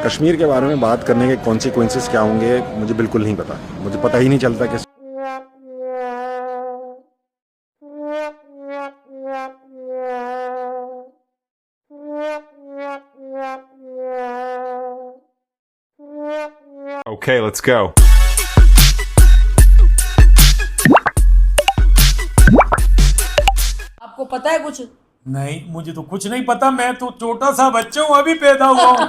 कश्मीर के बारे में बात करने के कॉन्सिक्वेंसेस क्या होंगे मुझे बिल्कुल नहीं पता। मुझे पता ही नहीं चलता कि Okay, let's go. आपको पता है कुछ? नहीं, मुझे तो कुछ नहीं पता। मैं तो छोटा सा बच्चा हूँ, अभी पैदा हुआ हूँ।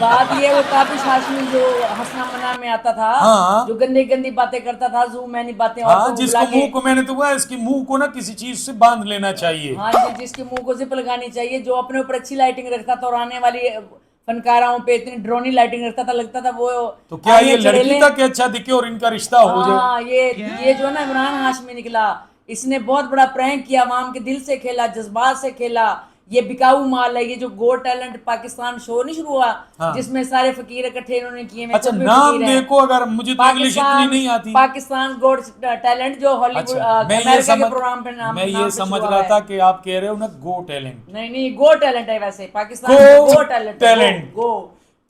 बात ये वो ताबिश हाशमी जो हंसना मना में आता था, हाँ। जो गंदी गंदी बातें करता था, जो मैंने बातें हाँ, औरतों को जिसको बुला के, मुंह को मैंने तो कहा इसकी मुंह को ना किसी चीज से बांध लेना चाहिए। हाँ जी, जिसके मुंह को जिप लगानी चाहिए, जो अपने ऊपर अच्छी लाइटिंग रखता था और आने वाली फनकाराओं पे इतनी ड्रोनी लाइटिंग रखता था, लगता था वो तो क्या ये आगे लड़की चढ़ेले। तक अच्छा दिखे और इनका रिश्ता हो जाए? हाँ, ये जो ना इमरान हाशमी निकला, इसने बहुत बड़ा प्रैंक किया, आवाम के दिल से खेला, जज्बात से खेला। ये बिकाऊ माल है। ये जो गो टैलेंट पाकिस्तान शो नहीं शुरू हुआ, हाँ। जिसमें सारे फकीर इकट्ठे इन्होंने किए। अच्छा, नाम देखो, अगर मुझे तो इंग्लिश इतनी नहीं आती। पाकिस्तान गॉड टैलेंट जो हॉलीवुड अच्छा, अमेरिका के प्रोग्राम पे नाम मैं ये पे समझ शुरू रहा हुआ था है। कि आप कह रहे हो ना गो टैलेंट। नहीं, गो टैलेंट है वैसे पाकिस्तान गो गो टैलेंट टैलेंट। गो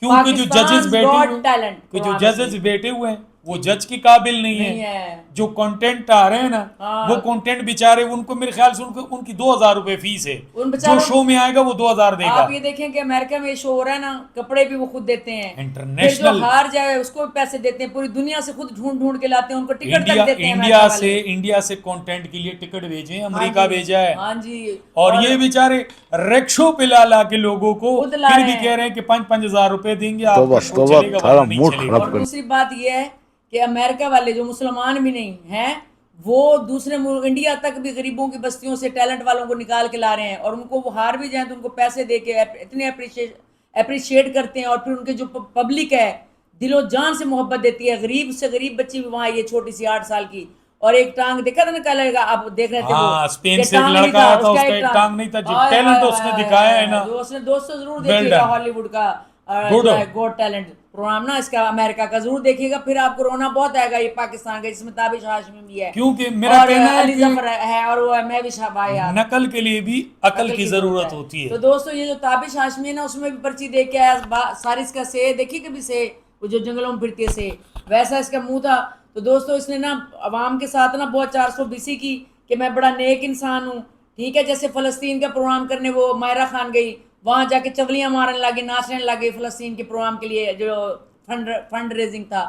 क्योंकि जो जजेस बैठे हुए टैलेंट कि जो जजेस बैठे हुए हैं वो जज के काबिल नहीं है। जो कंटेंट आ रहे हैं ना, हाँ। वो कंटेंट बेचारे, उनको मेरे ख्याल से उनकी 2000 रुपए फीस है। उन जो बेचारों शो में आएगा वो 2000 देगा। आप ये देखें कि अमेरिका में ये शो हो रहा है ना, कपड़े भी वो खुद देते हैं। फिर जो इंटरनेशनल हार जाए उसको भी पैसे देते हैं, पूरी दुनिया से खुद ढूंढ ढूंढ के लाते हैं, उनको टिकट तक देते हैं अमेरिका वाले। इंडिया से कंटेंट के लिए टिकट भेजे, हाँ अमेरिका जी, भेजा है। हाँ जी। और ये बेचारे रिक्शो पे ला के लोगों को खुद ला फिर रहे भी हैं। कह रहे हैं कि 5-5 हजार रुपए देंगे, तो आपका बस, शो तो चलेगा, थारा वरना नहीं मूड चलेगा। खराब और दूसरी बात ये है कि अमेरिका वाले जो मुसलमान भी नहीं हैं, वो दूसरे मुल्क इंडिया तक भी गरीबों की बस्तियों से टैलेंट वालों को निकाल के ला रहे हैं, और उनको वो हार भी जाए तो उनको पैसे दे के इतने अप्रिशिएट करते हैं। और फिर उनके जो पब्लिक है दिलो जान से मोहब्बत देती है। गरीब से गरीब बच्ची भी वहाँ, ये छोटी सी 8 साल की, और एक टांग देखा था ना, क्या लगेगा आप देख रहे थे वो स्पेन से एक लड़का आया था, उसका एक टांग नहीं था। जो टैलेंट उसने दिखाया है ना, जो उसने दोस्तों जरूर देखिएगा हॉलीवुड का गॉट टैलेंट प्रोग्राम ना, इसका अमेरिका का जरूर देखिएगा। फिर आपको रोना बहुत आएगा। ये पाकिस्तान का, जिसमें ताबिश हाशमी भी है, क्योंकि मेरा कहना है अली कि जफर है, और वो है मैं भी शाबाश यार। नकल के लिए भी अकल की जरूरत होती है। तो दोस्तों, ये जो ताबिश हाशमी है ना, उसमें भी पर्ची दे के आया। सारी इसका से देखी कभी से, वो जो जंगलों में फिरती है से, वैसा इसका मुंह था। तो दोस्तों, इसने ना अवाम के साथ ना बहुत 420 की कि मैं बड़ा नेक इंसान हूँ, ठीक है। जैसे फलस्तीन का प्रोग्राम करने वो मायरा खान गई, वहां जाके चवलियां मारने लगे, नाचने लगे फलस्तीन के प्रोग्राम के लिए, जो फंड रेजिंग था,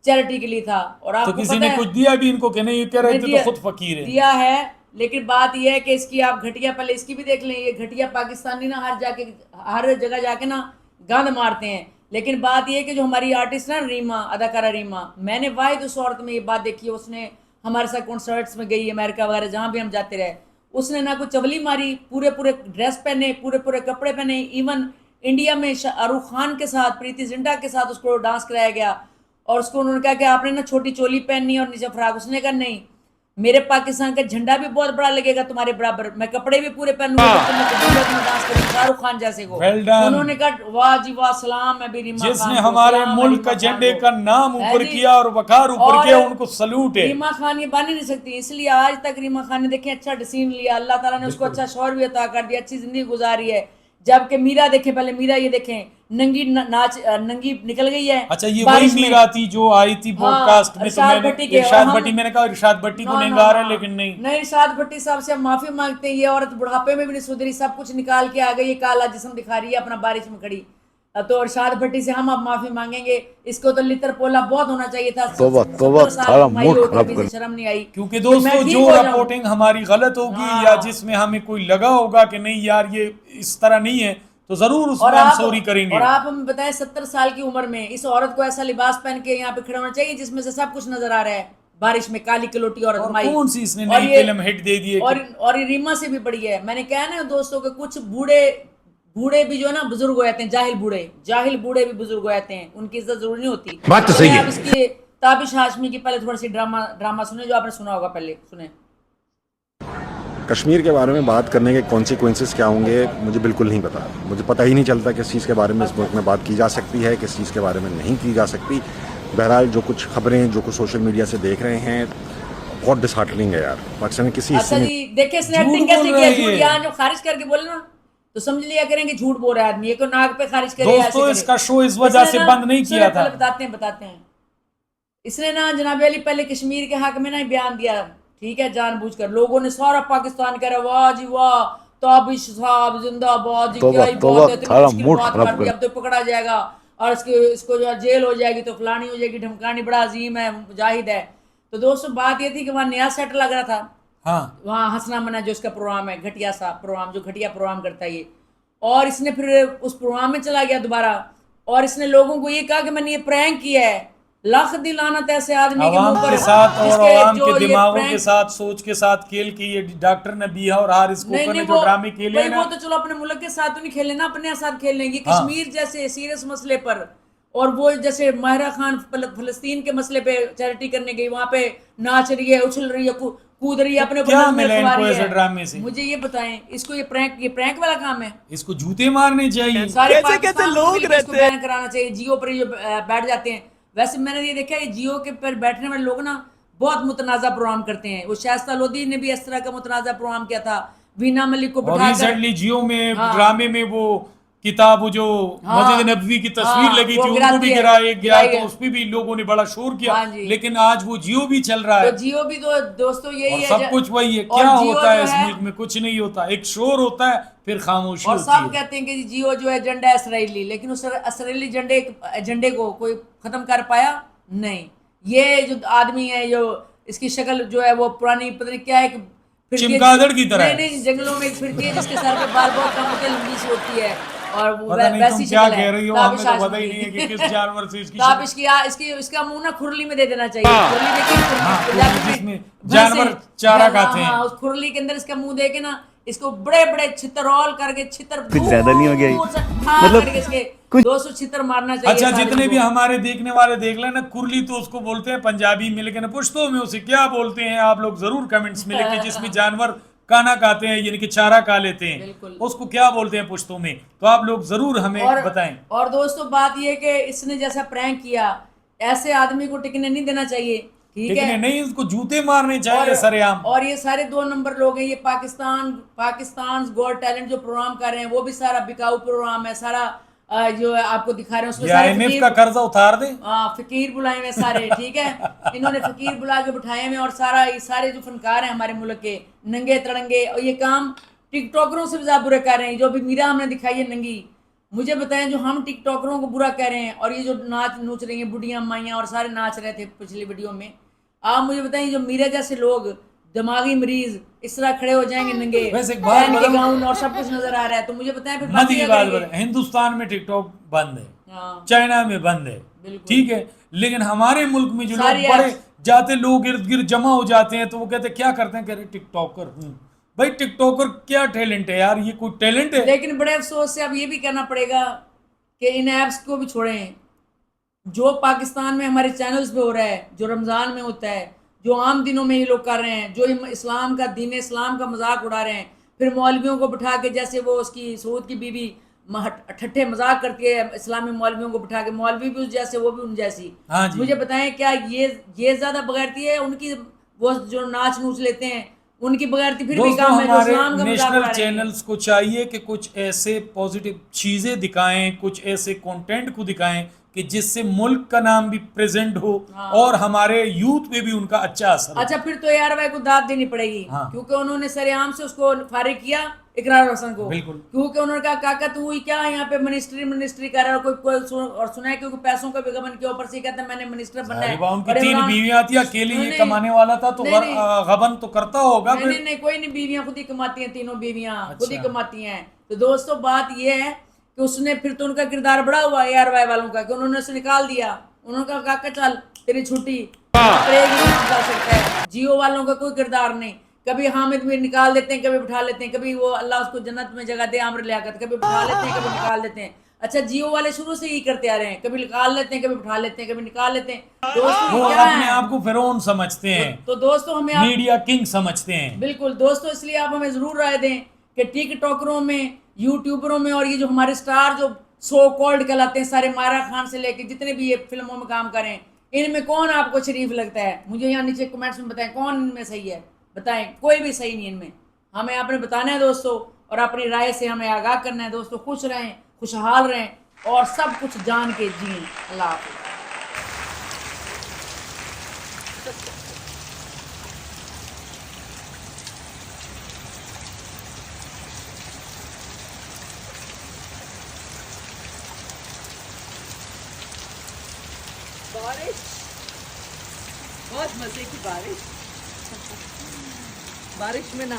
चैरिटी के लिए था। और तो आपको किसी पता ने है, कुछ दिया भी इनको कि नहीं, ये कह रहे थे तो खुद फकीर है। दिया है, लेकिन बात यह है कि इसकी आप घटिया, पहले इसकी भी देख लें। ये घटिया पाकिस्तानी ना हर जगह जाके ना गंद मारते हैं। लेकिन बात यह है कि जो हमारी आर्टिस्ट ना रीमा, अदाकारा रीमा, मैंने वाहिद उस औरत में ये बात देखी है, उसने हमारे साथ कॉन्सर्ट्स में गई, अमेरिका वगैरह जहाँ भी हम जाते रहे, उसने ना कोई चवली मारी, पूरे पूरे ड्रेस पहने, पूरे पूरे कपड़े पहने। इवन इंडिया में शाहरुख खान के साथ, प्रीति जिंटा के साथ उसको डांस कराया गया, और उसको उन्होंने कहा कि आपने ना छोटी चोली पहननी है और नीचे फ्राक। उसने कहा नहीं, मेरे पाकिस्तान का झंडा भी बहुत बड़ा लगेगा तुम्हारे बराबर, मैं कपड़े भी पूरे पहनूंगा, शाहरुख खान जैसे को। उन्होंने कहा वाह जी वाह, सलाम है भी रीमा खान, जिसने हमारे मुल्क का झंडे का नाम ऊपर किया और वकार ऊपर किया, उनको सलूट है। रीमा खान ये बन ही नहीं सकती, इसलिए आज तक रीमा खान ने देखे अच्छा डिसीजन लिया, अल्लाह ताला ने उसको अच्छा शौहर भी अता कर दिया, अच्छी जिंदगी गुजारी है। जबकि मीरा देखे, पहले मीरा ये देखें, नंगी निकल गई है। अच्छा, ये वही मीरा थी जो आई थी पॉडकास्ट में, तो इरशाद भट्टी, मैंने कहा इरशाद भट्टी को नहीं गा रहे, लेकिन नहीं, इरशाद भट्टी साहब से हम माफी मांगते हैं। ये औरत बुढ़ापे में भी नहीं सुधरी, सब कुछ निकाल के आ गई, ये काला जिस्म दिखा रही है अपना बारिश में खड़ी। तो इरशाद भट्टी से हम अब माफी मांगेंगे। इसको तो लितर पोला बहुत होना चाहिए था। शर्म नहीं आई। क्योंकि दोस्तों, जो रिपोर्टिंग हमारी गलत होगी या जिसमें हमें कोई लगा होगा कि नहीं यार ये इस तरह नहीं है, तो जरूर उसमें हम सॉरी करेंगे। और आप हमें बताएं, 70 साल की उम्र में इस औरत को ऐसा लिबास पहन के यहाँ पे खड़ा होना चाहिए जिसमें से सब कुछ नजर आ रहा है। बारिश में काली कलोटी औरत माई, कौन सी इसने नई फिल्म हिट दे दी है। और रीमा से भी बड़ी है। मैंने कहा ना दोस्तों के कुछ बूढ़े भी जो है ना बुजुर्ग हो जाते हैं, जाहिल बूढ़े भी बुजुर्ग हो जाते हैं, उनकी इज्जत जरूर नहीं होती। बात तो सही है। आप इसकी ताबिश हाशमी की पहले थोड़ी सी ड्रामा सुने, जो आपने सुना होगा, पहले सुने। कश्मीर के बारे में बात करने के कॉन्सिक्वेंसेस क्या होंगे मुझे बिल्कुल नहीं पता। मुझे पता ही नहीं चलता किस चीज़ के बारे में इस मुल्क में बात की जा सकती है, किस चीज़ के बारे में नहीं की जा सकती। बहरहाल जो कुछ खबरें, जो कुछ सोशल मीडिया से देख रहे हैं, बहुत डिसहार्टनिंग है यार। पाकिस्तान में किसी अच्छा जी, देखिए इसने एक्टिंग कैसे की है, जो खारिज करके बोले ना, तो समझ लिया करें कि झूठ बोल रहा है आदमी, ये को नाक पे खारिज करे, ऐसे दोस्तों करे। इसका शो इस वजह से इसने ना- बंद नहीं सुनिए, किया था। पहले बताते हैं इसने ना जनाब अली पहले कश्मीर के हक में ना बयान दिया, ठीक है, जानबूझकर। लोगों ने सारा पाकिस्तान कह रहा वाह जी वाह, ताबिश साहब जिंदाबाद जी, क्या ही बात है, इतनी मुश्किल बात कर दी, अब तो पकड़ा जाएगा और इसको जो जेल हो जाएगी, तो फलानी हो जाएगी, ढमकानी, बड़ा अजीम है, मुजाहिद है। तो दोस्तों बात ये थी कि वहाँ नया सेट लग रहा था, हाँ, वहाँ हंसना मना जो इसका प्रोग्राम है, घटिया सा प्रोग्राम, जो घटिया प्रोग्राम करता है ये, और इसने फिर उस प्रोग्राम में चला गया दोबारा, और इसने लोगों को ये कहा कि मैंने ये प्रैंक किया है। लाख दिलानत ऐसे आदमी के आवाम मुंह पर के साथ और जिसके आवाम जो के ये दिमागों के prank- साथ, सोच के साथ खेल के ये डॉक्टर नबीहा और हारिस कोकर ने जो ड्रामे खेले भाई हैं वो ना, तो चलो अपने मुल्क के साथ तो नहीं खेले ना, अपने साथ खेल लेंगे। हाँ। कश्मीर जैसे सीरियस मसले पर, और वो जैसे माहिरा खान फलस्तीन के मसले पे चैरिटी करने गई, वहां पे नाच रही है, उछल रही है, कूद रही है, अपने क्या ऊपर नज़र मिला रखवा इनको रही ऐसे है। ड्रामे से? मुझे ये बताएं, इसको ये प्रैंक वाला काम है? इसको जूते मारने चाहिए। सारे पाकिस्तान को मिलकर इसको बैन कराना चाहिए, जियो पर ये बैठ जाते हैं। वैसे मैंने ये देखा है जियो के पर बैठने वाले लोग ना बहुत मुतनाज़ा प्रोग्राम करते हैं। वो शाइस्ता लोधी ने भी इस तरह का मुतनाज़ा प्रोग्राम किया था, वीना मलिक को और बिठाकर। रिसेंटली जियो में हाँ। ड्रामे में वो किताब जो हाँ। मस्जिद नबवी की तस्वीर हाँ, लगी वो थी, उनको गिराती भी है, गिराया गया, गिराई तो है। उस पे भी लोगों ने बड़ा शोर किया। हाँ जी। लेकिन आज वो जियो भी चल रहा तो है जियो भी तो दोस्तों यही और है, सब कुछ वही है। और क्या जियो होता है जो इस है- मुल्क में? कुछ नहीं होता, एक शोर होता है, फिर खामोशी और होती सब है। कहते हैं कि जी जियो जो है एजेंडा है इसराइली, लेकिन उस इसराइली एजेंडे को कोई खत्म कर पाया नहीं। ये जो आदमी है, जो इसकी शक्ल जो है वो पुरानी पता नहीं क्या है, चमगादड़ की तरह है। नहीं, जंगलों में एक फिरकी है जिसके सर पे बाल बहुत कम होते हैं, लंबी सी होती है, और वो पता नहीं वैसी तुम क्या शक्ल है। कह रही हो, ताबिश हमें तो पता आजमी ही नहीं है कि किस की। जानवर से इसकी ताबिश इसकी इसका मुंह ना खुरली में दे देना चाहिए। खुरली देखिए, हाँ, पंजाबी में जिसमें भैंसे- जानवर चारा खाते हैं। हाँ, उस खुरली के अंदर इसका मुंह दे के ना, इसको बड़े बड़े छितरौल करके छितर कुछ ज्यादा नहीं हो गया ये? मतलब मतलब इसके कुछ- 200 छितर मारना चाहिए। अच्छा, साले जितने को। भी हमारे देखने वाले देख लेना, कुरली तो उसको बोलते हैं पंजाबी में, लेकिन पुश्तो में उसे क्या बोलते हैं आप लोग जरूर कमेंट्स में लिखिए। जिसमें जानवर खाना खाते हैं, यानी कि चारा खा लेते हैं, बिल्कुल। उसको क्या बोलते हैं पुश्तो में, तो आप लोग जरूर हमें बताएं। और दोस्तों बात ये कि इसने जैसा प्रैंक किया, ऐसे आदमी को टिकने नहीं देना चाहिए, ठीक लेकिन है? नहीं, उसको जूते मारने चाहिए सरेआम। और ये सारे 2 नंबर लोग हैं, ये पाकिस्तान गॉट टैलेंट जो प्रोग्राम कर रहे हैं, वो भी सारा बिकाऊ प्रोग्राम है, सारा जो है आपको दिखा रहे हैं, उसमें ये सारे IMF फकीर- का कर्जा उतार दे। फकीर बुलाए हुए सारे, ठीक है, इन्होंने फकीर बुला के बिठाए हुए, और ये सारे जो फनकार हैं हमारे मुल्क के, नंगे तड़ंगे, और ये काम टिकटॉकरों से भी ज्यादा बुरे कर रहे हैं। जो भी मीरा हमने दिखाई है नंगी, मुझे बताएं, जो हम टिकटॉकरों को बुरा कह रहे हैं, और ये जो नाच नूच रही हैं बुढ़ियां माइयां, और सारे नाच रहे थे पिछली वीडियो में, आप मुझे बताएं, जो मीरा जैसे लोग दिमागी मरीज इस तरह खड़े हो जाएंगे नंगे, वैसे एक बात पहन के बताऊं? गाउन और सब कुछ नजर आ रहा है, तो मुझे बताएं फिर मत बाकी की क्या बात करेंगे? बताएं, हिंदुस्तान में टिकटॉक बंद है, हाँ, चाइना में बंद है, बिल्कुल। ठीक है, लेकिन हमारे मुल्क में जो लोग सारी बड़े apps- जाते, लोग इर्द गिर्द जमा हो जाते हैं, तो वो कहते हैं क्या करते हैं, कह रहे टिकटॉकर हूँ। भाई टिकटॉकर क्या टैलेंट है यार, ये कोई टैलेंट है? लेकिन बड़े अफसोस से अब ये भी कहना पड़ेगा कि इन ऐप्स को भी छोड़ें। जो पाकिस्तान में हमारे चैनल्स पे हो रहा है, जो रमज़ान में होता है, जो आम दिनों में ये लोग कर रहे हैं, जो इस्लाम का दीन इस्लाम का मजाक उड़ा रहे हैं, फिर मौलवियों को बिठा के, जैसे वो उसकी सऊद की बीवी ठट्ठे मजाक करती है इस्लामी मौलवियों को बिठा के, मौलवी भी उस जैसे, वो भी उन जैसी। हाँ जी। मुझे बताएं, क्या ये ज्यादा बगैरती है उनकी? वो जो नाच नूच लेते हैं उनकी बगैरती फिर भी दोस्तों, काम है, जो हमारे इस्लाम का मजाक नेशनल उड़ा रहे हैं। चैनल्स को चाहिए कि कुछ ऐसे पॉजिटिव चीजें दिखाएं, कुछ ऐसे कंटेंट को दिखाएं कि जिससे मुल्क का नाम भी प्रेजेंट हो, हाँ। और हमारे यूथ पे भी उनका अच्छा असर हो। अच्छा, फिर तो यार भाई को दाद देनी पड़ेगी, हाँ। क्योंकि उन्होंने सरेआम से उसको फारिग किया, इकरार हसन को, बिल्कुल। क्योंकि उन्होंने कहा काका तू हुई क्या यहाँ पे मिनिस्ट्री कर रहा है, और सुना है क्योंकि पैसों का विगमन के ऊपर से कहता है मैंने मिनिस्टर बनना है। उनकी और 3 इमरान- बीवियां थी, अकेले ये नहीं, कमाने वाला था, तो नहीं, नहीं। गबन तो करता होगा नहीं, फिर। नहीं, नहीं, कोई नहीं, बीवियां खुद ही कमाती हैं, तीनों बीवियां खुद ही अच्छा। कमाती हैं। तो दोस्तों बात ये है कि उसने फिर तो उनका किरदार बड़ा हुआ ARY वालों का, कि उन्होंने उसे निकाल दिया। उन्होंने कहा काका चल तेरी छुट्टी, परेड भी नहीं निकाल सकता है। जियो वालों का कोई किरदार नहीं, कभी हामिद भी निकाल देते हैं, कभी बिठा लेते हैं, कभी वो अल्लाह उसको जन्नत में जगह दे आमर लियाकत, कभी बिठा लेते हैं, कभी निकाल देते हैं। अच्छा, जियो वाले शुरू से ही करते आ रहे हैं, कभी निकाल लेते हैं, कभी बिठा लेते हैं, कभी निकाल लेते हैं। दोस्तों वो क्या अपने है? आप को फिरौन समझते हैं, तो दोस्तों हमें मीडिया किंग समझते हैं। बिल्कुल दोस्तों, इसलिए आप हमें जरूर राय दें कि टिकटॉकरों में, यूट्यूबरों में, और ये जो हमारे स्टार जो सो कॉल्ड कहलाते हैं, सारे मायरा खान से लेके जितने भी ये फिल्मों में काम करें, इनमें कौन आपको शरीफ लगता है? मुझे यहाँ नीचे कमेंट्स में बताएं कौन इनमें सही है, बताएं। कोई भी सही नहीं इनमें, हमें आपने बताना है दोस्तों। और अपनी राय से हमें आगाह करना है। दोस्तों खुश रहें, खुशहाल रहें और सब कुछ जान के जिएं। अल्लाह हाफ़िज़। बारिश, बहुत मजे की बारिश। बारिश में नहा